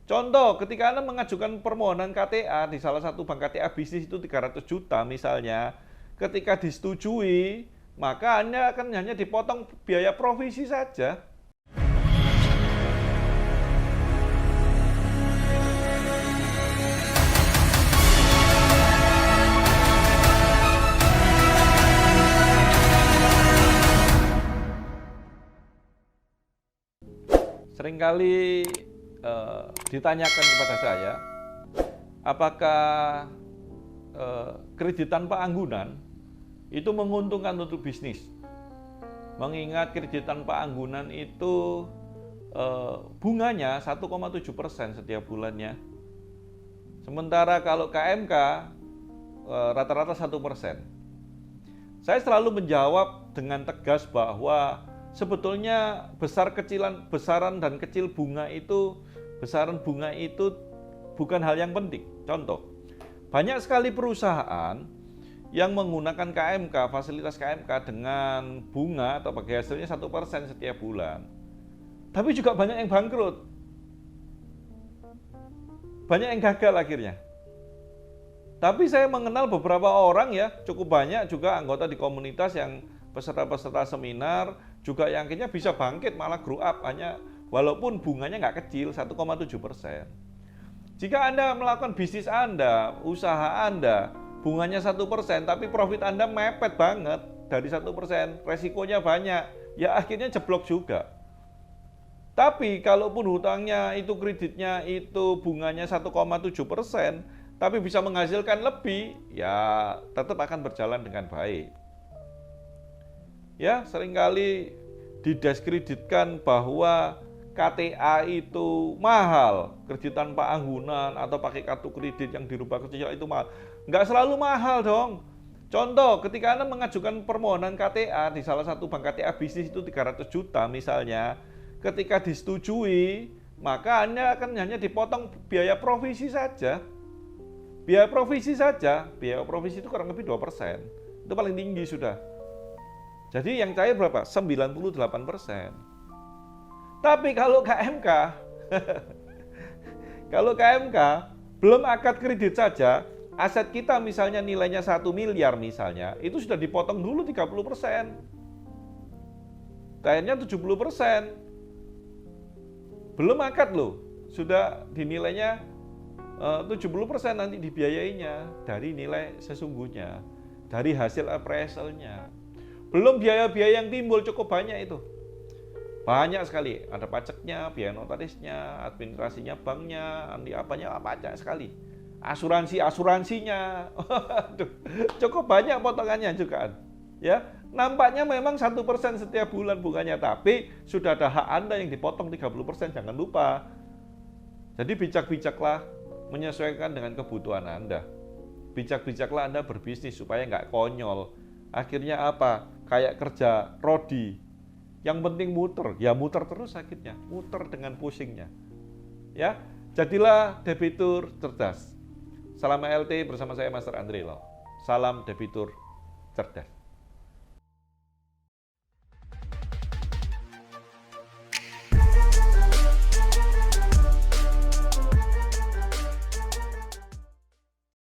Contoh, ketika Anda mengajukan permohonan KTA di salah satu bank KTA bisnis itu 300 juta misalnya, ketika disetujui, maka Anda akan hanya dipotong biaya provisi saja. Seringkali ditanyakan kepada saya, apakah kredit tanpa anggunan itu menguntungkan untuk bisnis? Mengingat kredit tanpa anggunan itu bunganya 1,7% setiap bulannya. Sementara kalau KMK rata-rata 1%. Saya selalu menjawab dengan tegas bahwa sebetulnya besaran dan kecil bunga itu, besaran bunga itu bukan hal yang penting. Contoh, banyak sekali perusahaan yang menggunakan KMK, fasilitas KMK dengan bunga atau bagi hasilnya 1% setiap bulan. Tapi juga banyak yang bangkrut. Banyak yang gagal akhirnya. Tapi saya mengenal beberapa orang ya, cukup banyak juga anggota di komunitas yang peserta-peserta seminar, juga yang akhirnya bisa bangkit malah grow up, hanya walaupun bunganya nggak kecil, 1,7%. Jika Anda melakukan bisnis Anda, usaha Anda, bunganya 1%, tapi profit Anda mepet banget dari 1%, resikonya banyak, ya akhirnya jeblok juga. Tapi kalaupun hutangnya itu kreditnya itu bunganya 1,7%, tapi bisa menghasilkan lebih, ya tetap akan berjalan dengan baik. Ya, seringkali didiskreditkan bahwa KTA itu mahal, kredit tanpa anggunan atau pakai kartu kredit yang dirubah kecil itu mahal. Nggak selalu mahal dong. Contoh, ketika Anda mengajukan permohonan KTA di salah satu bank KTA bisnis itu 300 juta misalnya, ketika disetujui, maka Anda akan hanya dipotong biaya provisi saja. Biaya provisi saja, biaya provisi itu kurang lebih 2%. Itu paling tinggi sudah. Jadi yang cair berapa? 98%. Tapi kalau KMK, kalau KMK belum akad kredit saja, aset kita misalnya nilainya 1 miliar misalnya, itu sudah dipotong dulu 30%. Cairnya 70%. Belum akad loh, sudah dinilainya 70% nanti dibiayainya dari nilai sesungguhnya, dari hasil appraisalnya. Belum biaya-biaya yang timbul cukup banyak itu. Banyak sekali, ada pajaknya, biaya notarisnya, administrasinya banknya, nanti apanya banyak sekali. Asuransinya, cukup banyak potongannya juga. Ya, nampaknya memang 1% setiap bulan bunganya, tapi sudah ada hak Anda yang dipotong 30%, jangan lupa. Jadi bijak-bijaklah menyesuaikan dengan kebutuhan Anda. Bijak-bijaklah Anda berbisnis supaya nggak konyol. Akhirnya apa? Kayak kerja rodi. Yang penting muter, ya muter terus akhirnya, muter dengan pusingnya. Ya, jadilah debitur cerdas. Salam LT bersama saya Master Andri Loh. Salam debitur cerdas.